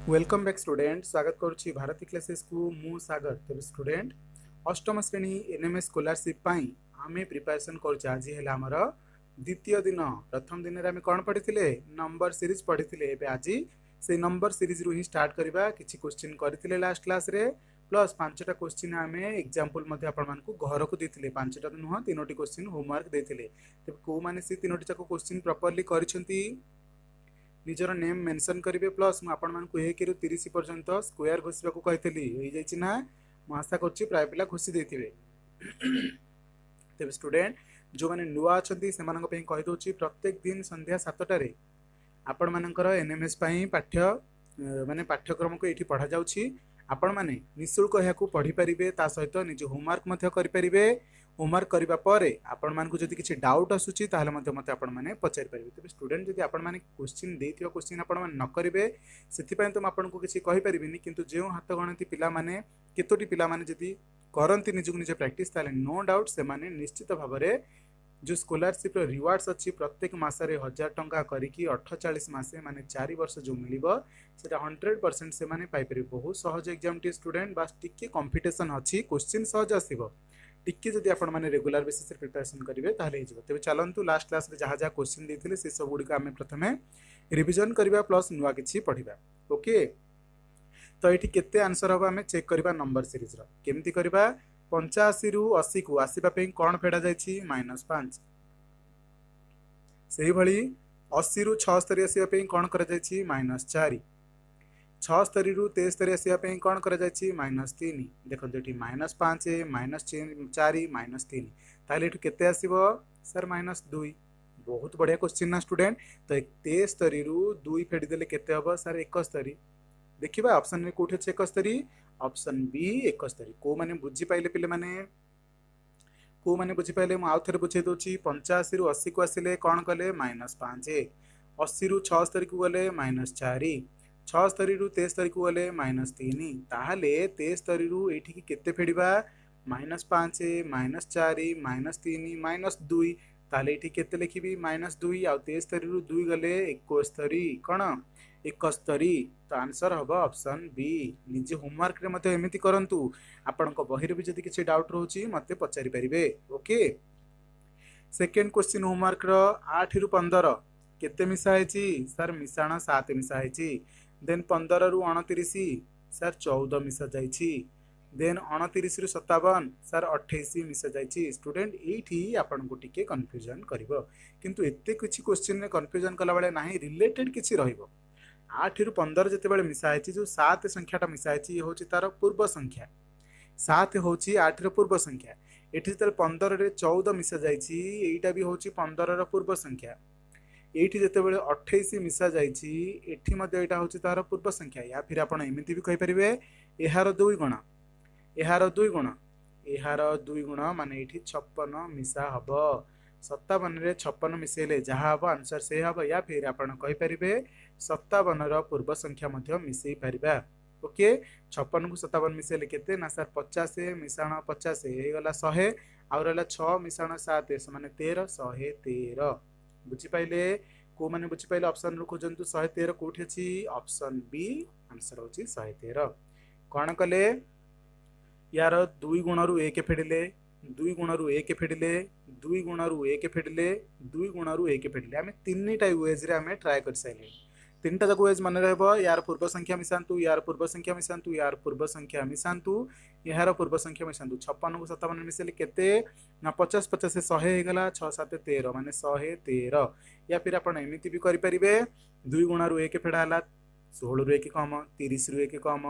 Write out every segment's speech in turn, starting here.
Welcome back student स्वागत करुच्ची Bharti classes को मु सागर तेज स्टूडेंट अष्टम श्रेणी एनएमएस स्कॉलरशिप पाई आमे प्रिपरेशन करुचे आज है आमर द्वितीय दिन प्रथम दिन में आम कौन पढ़ी नंबर सीरीज पढ़ी आज से नंबर सीरीज रु ही स्टार्ट करवा किसी क्वेश्चन करते लास्ट क्लास रे प्लस 5टा क्वेश्चन आम एग्जांपल घर को देते 5टा तो नुह 3टी क्वेश्चन होमवर्क देते तेज कौ मैंने से 3टी जाक क्वेश्चन प्रॉपर्ली करिसेंती निजर नेम मेंशन करेंगे प्लस मुझे 1 ରୁ 30 पर्यंत स्क्वायर घोषा को कही ना मुझे आशा कर प्राय पिला घोषी देते तेज स्टूडेंट जो मैंने नुआ अच्छा से कहीदे प्रत्येक दिन संध्या 7टार आपण मानकर एनएमएस पाठ्य माने पाठ्यक्रम को ये पढ़ा जाउछि आपण माने निःशुल्क यहाँ पढ़ी पारे सहित निज होमवर्क करें होमवर्क करने पर आपण मानकु जदि किसी डाउट आसूची ताहले मते आपण माने पचारि पारिबे तबे स्टूडेंट जदि आपण माने क्वेश्चन देथियो क्वेश्चन आपण माने न करिवे सेथिपय तो आपण को किसी कहि परिबिनी किंतु जेउ हाथ गणति पिला माने केतोटी पिला माने जदि करंती निजु निजे प्रैक्टिस ताहले नो डाउट से माने निश्चित भाव में जो स्कॉलरशिप रिवार्ड्स अच्छी प्रत्येक मासरे 1000 टंका करिकी 48 मासे माने 4 वर्ष जो मिलिबो सेटा 100% से माने पाई परिबे बहुत सहज एग्जाम टी स्टूडेंट बस टिके कंपटीशन अच्छी क्वेश्चन सहज आसीबो टिके जदि आपण माने रेगुलर बेसिस रे प्रिपरेशन करिवे ताहले हिजबो तेबे चलंतु लास्ट क्लास रे जहा जहा क्वेश्चन देथिले से सब गुडी आमे प्रथमे रिवीजन करबा प्लस नुवा किछि पढिबा ओके तो एठी केते आंसर होबा आमे चेक करबा नंबर सीरीज रो केमति करबा 85 रु 80 को आसीबा पे कोन फेडा जायछि -5 सेही भली 80 रु 76 आसीबा पे कोन करा जायछि -4 76 रु 73 आसीबा पे कोन करा जायछि -3 देखंतु एठी -5 -4 -3 ताले एठी केते आसीबो सर -2 बहुत बढ़िया क्वेश्चन ना स्टूडेंट तो 73 रु 2 फेडी देले केते हबो सर 71 देखिबा ऑप्शन में कोठी अछि 71 ऑप्शन बी 71 को माने बुझी पाइले पिले माने को माने बुझी पाइले मु आउ थरे बुझे दोची 85 रु 80 को आसिले कोन कले -5 80 रु 76 को गले -4 76 रु 73 को गले -3 ताहले 73 रु एठी की केते फेडिबा -5 -4 -3 -2 ताहले एठी केते लिखिबी -2 आ 73 रु 2 गले 71 कोन 71 तो आंसर हम ऑप्शन बी निजे होमवर्क रे मते एमिति करंतु आपण को बहिर भी जदि किछि डाउट रहउची मते पचारि परिबे ओके सेकंड क्वेश्चन होमवर्क रो 8 रु 15 केते मिसा हैची सर मिसाण 7 मिसा हैची देन 15 रु 29 सर 14 मिसा जाईची देन 29 रु 57 सर 28 मिसा जाईची स्टूडेंट एठी आपण को टिके कंफ्यूजन करबो किंतु एते किछि क्वेश्चन रे कंफ्यूजन कला बेले नाही रिलेटेड किछि रहइबो 8 रु 15 जिते मिसा है जो 7 संख्याटा मिसा है हूँ तार पूर्व संख्या 7 हूँ 8 पूर्व संख्या ये 15 रे 14 मिसा जाइटा भी हूँ 15 पूर्व संख्या ये जिते 28 मिसा जाइए हूँ तार पूर्व संख्या या फिर आप एमती भी कहींपारे यार 2 गुण यार 2 गुण यार 2 गुण माने ये 56 मिसा हम 57 रे 56 मिसेले जहाँ हम आंसर से हम या फिर आप कहींपारे 57 पूर्व संख्या मिसई पारिबा ओके 56 को 57 मिसेले केते ना सर 50 मिसाण 50 हे गला 100 आ रहला 6 मिसाण 7 माने 13 113 बुझी पाइले को माने बुझी पाइले ऑप्शन रो खोजंतु 113 कोठी अछि ऑप्शन बी आंसर होची 113 कोन कले यार 2 गुण रु 1 फेडिले 2 गुण रु 1 फेडिले 2 गुण रु 1 फेडिले 2 गुण रु 1 फेडिले आमे तीनटा वेज रे आमे ट्राई कर साइले तीनटा जक वेज मन रहबो यार पूर्व संख्या मिसांतु यार पूर्व संख्या मिसांतु यार पूर्व संख्या मिसांतु यार पूर्व संख्या मिसांतु 56 को 57 मिसेले केते ना 50 50 से 100 हे गला 6 7 13 माने 113 या फिर आपण एमिति भी करि परिबे 2 गुण रु 1 फेडा हला 16 रु 1 कम 30 रु 1 कम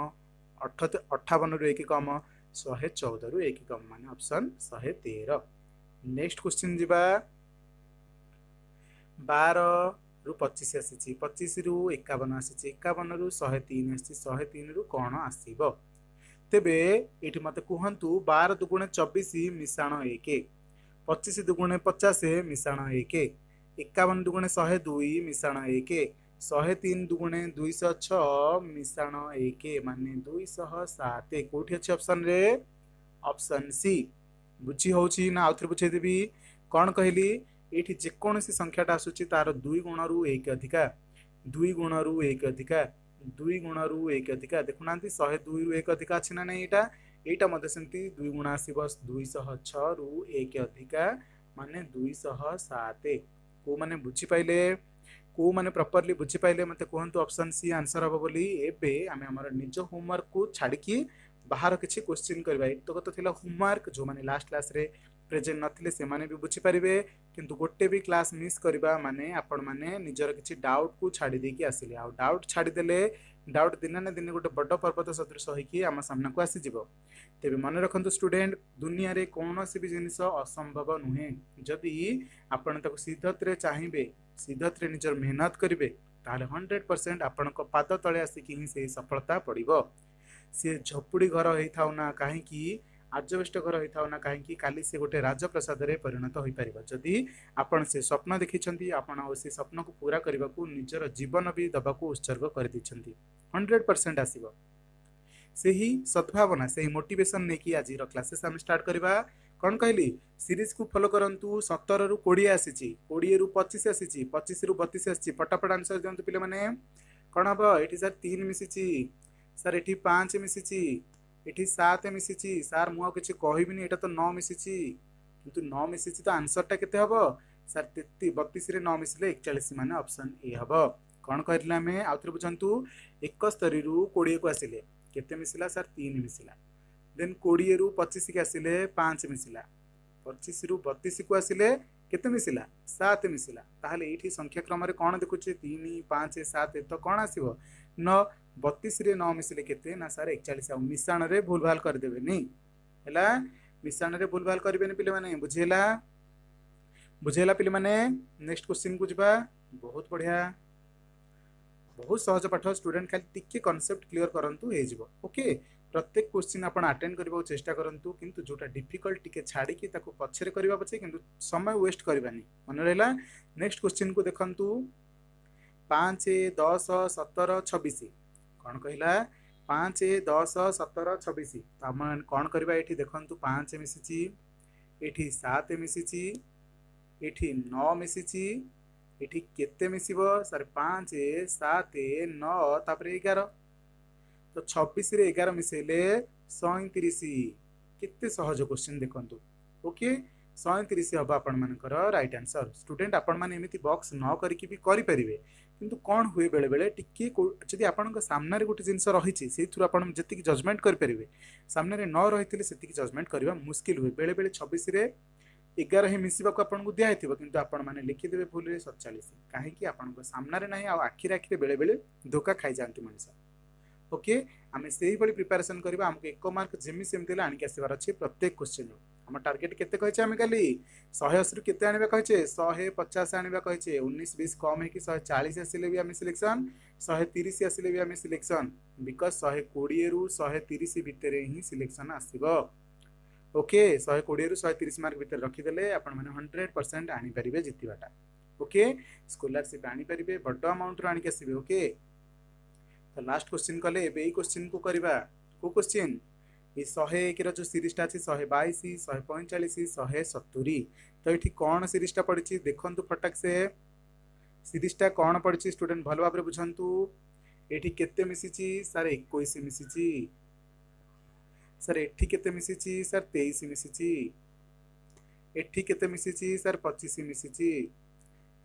58 रु 1 कम 114 रु 1 कम माने ऑप्शन 113 नेक्स्ट क्वेश्चन जिबा 12 रु 25 आसी 25 रु 51 आसी 51 रु 103 आसी 103 रु कौन आसीबो तेबे एठी मते कहंतु 12 दुगुणे 24 मिसाण 1 25 दुगुणे 50 मिसाण 1 51 दुगुणे 102 मिसाण 1 103 दुगुणे 206 मिसाण 1 माने 207 कोठी अछि ऑप्शन रे ऑप्शन सी बुझी होची ना आउथरे बुझे देबी कोन कहली ये जेकोसी संख्याटा आसूची तार 2 गुण रु 1 अधिका 2 गुण रु 1 अधिका दुई गुणरू एक अधिका देखुना 102 रु एक अधिका अच्छी ना नहीं एटा एटा मध्य सेमती 2 गुणा आसीबो 206 रु एक अधिका माने 207 को माने बुझी पाइले को माने प्रॉपर्ली बुझी पाइले मते कहंतु ऑप्शन सी आंसर हबो बोली एबे आमे हमर निज होमवर्क को छाड़ी की बाहर किसी क्वेश्चन करबा एतक तो थिला होमवर्क जो माने लास्ट क्लास रे प्रेजेंट नथिले से माने भी बुझी पारिबे किंतु गोटे भी क्लास मिस करबा माने आपण माने निजर किसी डाउट को छाड़ी दे की आसिले आ डाउट छाड़ी देले डाउट दिन ना दिन गोटे बड़ पर्वत सदृश होइकी आम सामना को आसी जिवो तेबे मन रखंतु स्टूडेंट दुनिया रे कोनोसी भी जिनिस असंभव नुहे जदि आपण ताको सिद्धतरे चाहिबे सिद्धतरे निजर मेहनत करिवे ताले 100% आपण को पाद तळे आसिकी ही से सफलता पड़िबो सी झपुड़ी घर होता ना कहीं आजबेस्ट घर होता ना कहीं काली से गोटे राजप्रसाद रे परिणत हो पार जदि आपण से स्वप्न देखी आपण से स्वप्न को पूरा करने को निजर जीवन भी दबा को उत्सर्ग कर 100% आसीबो से ही सद्भावना से ही मोटिवेशन नहीं कि आज क्लासेस आम स्टार्ट करवा कौन कहली सीरीज को फॉलो करंतु 17 रु 20 आसी 20 रु 25 आसी 25 रु 32 आसी फटाफट आंसर दिंतु पिले माने कौन हम ये सर 3 मिसी सर ये 5 मिसी ये 7 मिसी सार मुझे किसी कहबिनी यहाँ तो 9 मिसी किंतु 9 मिसी तो आंसरटा केते हम सर 32 रे 9 मिसिले 41 माने ऑप्शन ए हम कौन कहला आम आउ थे बुझंतु 71 रु 20 को आसिले केते मिसिला सर 3 मिसिला देन 20 रु 25 के आसिले 5 मिसिला 25 रु 32 को आसिले केते मिसिला 7 मिसिला ताहले एठी संख्या क्रम रे कोन देखुचे 3 5 7 तो कोन आसीबो 9 32 रे 9 मिसिले केते ना सर 41 आ मिसाण रे भूल भाल कर देबे नी हैला मिसाण रे भूल भाल करबे नि पिले माने बुझेला पिले माने नेक्स्ट क्वेश्चन को जिबा बहुत बढ़िया बहुत सहज पाठ स्टूडेंट खाली टिके कांसेप्ट क्लियर करंतु हे जिवो ओके प्रत्येक क्वेश्चन आपण अटेंड करबा चेष्टा करंतु किंतु जोटा डिफिकल्ट टिके छाड़ी की ताको पछरे करबा पछे किंतु समय वेस्ट करबानी मन रहला नेक्स्ट क्वेश्चन को देखंतु 5 10 17 26 कौन कहला 5 10 17 26 तो हम कौन करबा एठी देखंतु 5 मिसिची एठी 7 मिसिची एठी 9 मिसिची एठी केते मिसिबो सर 5 7 9 तापर 11 तो 26 रे 11 मिसेले 37 केते सहज क्वेश्चन देखंतु ओके 37 हम आपण मानकर राइट आंसर स्टूडेंट आपण माने एमिति बॉक्स न करके भी करि परिबे किंतु कौन हुए बेले बेले टिके जदि आपण सामने रे गोटे जिंस रही से थ्रू आपण जति जजमेंट कर परिबे सामने रे न रहिथिले सेति जजमेंट करबा मुश्किल हुए बेले बेले 26 रे 11 ही मिसिबा को आपण को दिया हेतिबो किंतु आपण माने लिखि देबे भूल रे 47 काहे कि आपण को सामने रे नाही आ आखिर आखिर बेले बेले धोखा खाई जानती मनुष्य ओके आमे सेही बड़ी प्रिपरेशन करबा हमके 1 मार्क जेमी सेम देला आनी के आसीबार अछि प्रत्येक क्वेश्चन हम टार्गेट केते कहै छै हमें खाली 180 रु केते आनिबा कहै छै 150 आनिबा कहै छै 19 20 कम है कि 140 आसिले भी हमें सिलेक्शन 130 आसिले भी हमें सिलेक्शन बिकॉज 120 रु 130 भितर ही सिलेक्शन आसीबो ओके 120 रु 130 मार्क भितर रखी देले आपण माने 100% आनी परिबे जितिबाटा ओके स्कॉलरशिप आनी परिबे बड्ड अमाउंट रो आनी के आसीबे ओके तो लास्ट क्वेश्चन कले एबे क्वेश्चन को करबा को क्वेश्चन ये 101 रो जो सीरीजटा अछि 122 145 170 तो एठी कोन सीरीजटा पड़छि देखंतु फटक से सीरीजटा कोन पड़छि स्टूडेंट भलो भाबरे बुझंतु एठी केते मिसिछि सर 21 मिसिछि सर एठी केते मिसिछि सर 23 मिसिछि एठी केते मिसिछि सर 25 मिसिछि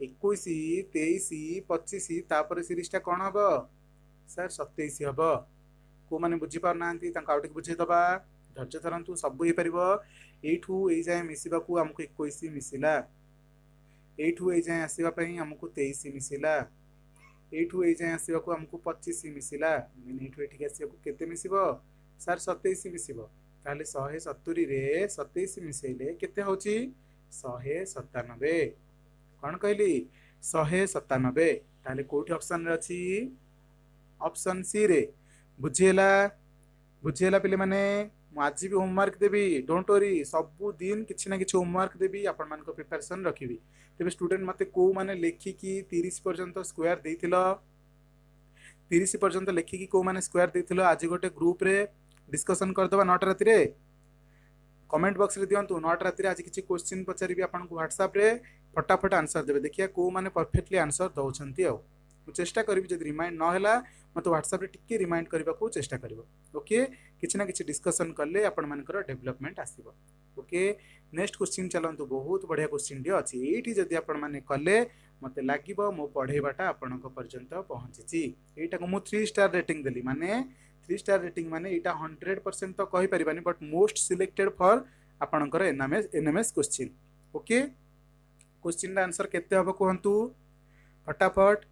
21 23 25 तापर सीरीजटा कोन हबो सर 27 हबो को माने बुझी पार नांती तांका आउट बुझे दबा धैर्य धरंतु सब ही परिबो एठू ए जाय मिसिबा को हमको 21 मिसिला एठू ए जाय आसीबा पई हमको 23 मिसिला एठू ए जाय आसीबा को हमको 25 मिसिला माने एठू एठी आसीबा को केते मिसिबो सर 27 मिसिबो ताले 170 रे 27 मिसेले केते होची 197 कोन कहली 197 ताले कोठी ऑप्शन रे अछि ऑप्शन सी रे बुझेला पिले माने आज भी होमवर्क देवी डोंट वरी सबु दिन किछि ना किछि होमवर्क देवी आपण मान को प्रिपरेशन रखिबी तेबे स्टूडेंट मते को माने लेखि की 30 पर्यंत स्क्वायर देथिलो 30 पर्यंत लेखि की को माने स्क्वायर देथिलो आज गोटे ग्रुप रे डिस्कशन कर दबा 9 राति रे कमेंट बॉक्स रे दियंतु 9 राति रे आज किछि क्वेश्चन पचारिबी आपण को WhatsApp रे फटाफट आंसर देबे देखिया को माने परफेक्टली आंसर दउछंती आ मु चेष्टा करी जदि रिमाइंड न होला मते व्हाट्सएप रे टिके रिमाइंड करबा को चेष्टा करिवो ओके किछि ना किछि डिस्कशन करले आपण मानकर डेवलपमेंट आसीबो ओके नेक्स्ट क्वेश्चन चलंतु बहुत बढ़िया क्वेश्चन डी अछि एठी जदि आपण माने कले मते लागिबो मो पढेबाटा आपणक पर्यंत पहुंचीची एटा को मु 3 स्टार रेटिंग देली माने 3 स्टार रेटिंग माने एटा 100% तो कहि परिबानी बट मोस्ट सिलेक्टेड फॉर आपणकर एनएमएस क्वेश्चन ओके क्वेश्चन रा आंसर केते हबो कहंतु फटाफट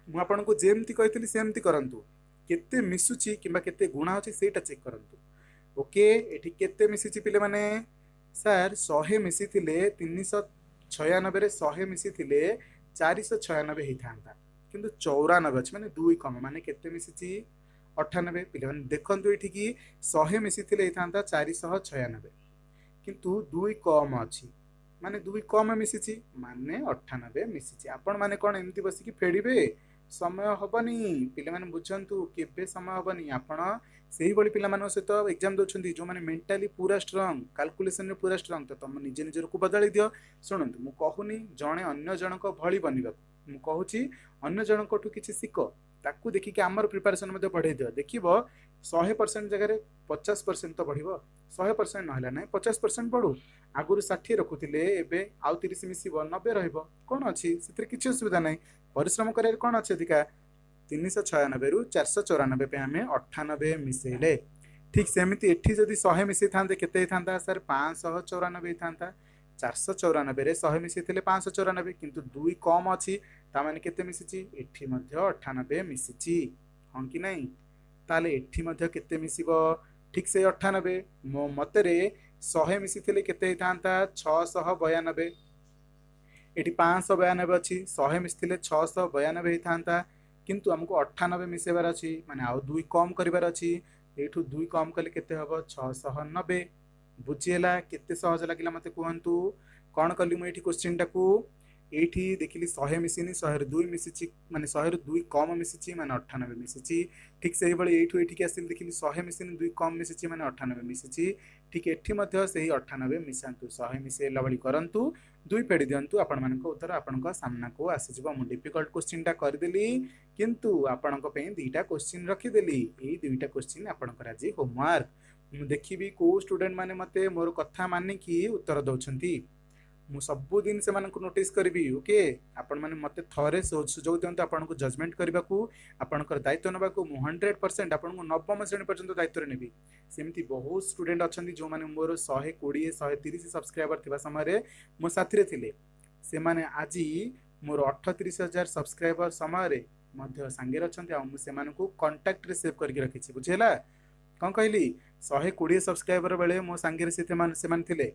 मु आपनको जेमती कहितली सेमती करंतु केते मिसुची किबा केते गुणा होची सेटा चेक करंतु ओके एठी केते मिसिची पिले माने सर 100 मिसिथिले 396 रे 100 मिसिथिले 496 हेई थांता किंतु 94 अछि माने 2 कम माने केते मिसिची 98 पिले माने देखंतु एठी की 100 मिसिथिले हेई थांता 496 किंतु 2 कम अछि माने 2 कम मिसिची माने 98 मिसिची आपण माने कोन एमती बसी की फेडिबे समय हबनी पिले माने बुझंतु केबे समय हबनी आपण सेही बळी पिला मानो सहित एग्जाम दोछंती जो माने मेंटली पूरा स्ट्रांग कैलकुलेशन रे पूरा स्ट्रांग तो तुम निजे निजे को बदली दियो सुनंतु मु कहूनी जणे अन्य जनक भଳି बनिबा मु कहूची अन्य जनक ठु किछि सिको ताकू देखि कि हमर प्रिपरेशन मध्ये बढ़ाई दियो देखिबो 100% जगह 50% तो बढ़िबो 100% नहला नै 50% बढ़ू आगुरु 60 रखुतिले एबे आउ 30 मिसिबो 90 रहइबो कोन अछि सितरे किछि असुविधा नै परिश्रम करे कोन अछि अधिका 396 रु 494 पे हमें 98 मिसेले ठीक सेमिति एठी जदी 100 मिसै थांते केते थांता सर 594 थांता 494 रे 100 मिसिथिले 594 किंतु 2 कम अछि ता माने केते मिसिची एठी मध्ये 98 मिसिची हं कि नै ताले एठी मध्ये केते मिसिबो ठीक से 98 मो मतरे 100 मिसिथिले केते थांता 692 एठी 592 अछि 100 मिसिथिले 692 थांता किंतु हमको 98 मिसेबार अछि माने आउ 2 कम करिबार अछि एठू 2 कम कले केते हबो 690 बुझिएला केते सहज लागिला मते कहंतु कोन कली मु एठी क्वेश्चन टाकू एठी देखिली 100 मिसिनी 100 रे 2 मिसिची माने 100 रे 2 कम मिसिची माने 98 मिसिची ठीक सेही बळे एठू एठी के आसिल देखिली 100 मिसिनी 2 कम मिसिची माने 98 मिसिची ठीक एठी मध्ये सेही 98 मिसांतु 100 मिसेला बळी करंतु 2 पेडी दियंतु आपण मानको उत्तर आपणक सामना को आसी जिवो मु डिफिकल्ट क्वेश्चन टा कर देली किंतु आपणक पे दीटा क्वेश्चन रखी देली एई दुईटा क्वेश्चन आपणकर आज होमवर्क मु देखिबी को स्टूडेंट माने मते मोर कथा माने की उत्तर दउछंती मु सब दिन से मानक नोटिस करबी ओके आपण माने मते थरे सुजोग दियंतु आपणको जजमेंट करबाकू आपणकर दायित्व नबाकू मु 100% आपणको नवम श्रेणी पर्यंत दायित्व रे नेबी सेमती बहुत स्टूडेंट अछंती जो माने मोर 120 130 सब्सक्राइबर थिबा समय रे मो साथी रे थिले से माने आजी मोर 38000 सब्सक्राइबर समय रे मध्य सांगेर अछंती आ मु से मानकू कांटेक्ट रे सेव करके रखिछि बुझेला कोन कहली 120 सब्सक्राइबर बेले मो सांगेर से मान थिले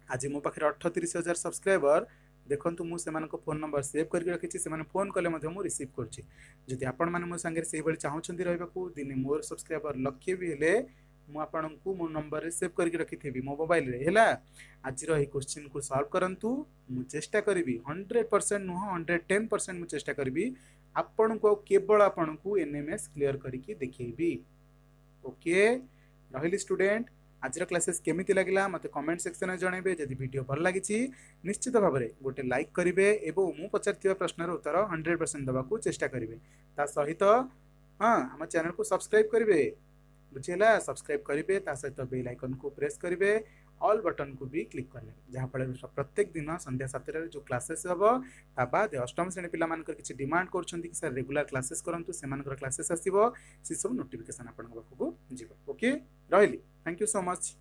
आज मो पाखे 38000 सब्सक्राइबर देखंतु मु से मानको फोन नंबर सेव करके रखिछि से माने फोन कले मध्ये मु रिसीव करछि जदि आपण माने मो संगे सेही बळी चाहउछंती रहबाकू दिने मोर सब्सक्राइबर लक्ष्य भी हेले मु आपणकू मो नंबर रे सेव करके रखिथेबी मो मोबाइल रे हेला आज रो ही क्वेश्चन को सॉल्व करंतु मु चेष्टा करबी 100% नुह 110% मु चेष्टा करबी आपणको केवल आपणकू एनएमएस क्लियर करिकि देखैबी ओके रहिली स्टूडेंट आज क्लासेस केमिति लागिला मते कमेंट सेक्शन में जणेबे जदि वीडियो भल लागिछि निश्चित भाव में गोटे लाइक करिवे एवं मु पचारथिबा प्रश्नर उत्तर 100% दबा को चेष्टा करिवे ता सहित हां हम चैनल को सब्सक्राइब करिवे बुझिला सब्सक्राइब करिवे ता सहित बेल आइकन को प्रेस करिवे ऑल बटन को भी क्लिक करले जहां फल प्रत्येक दिन संध्या 7 रे जो क्लासेस हबो ता बाद अष्टम श्रेणी पिला मानकर किछि डिमांड करछंती कि सर रेगुलर क्लासेस करंतु से मानकर क्लासेस आसीबो से सब नोटिफिकेशन आपन पाखको जीवो ओके रहली थैंक यू सो मच।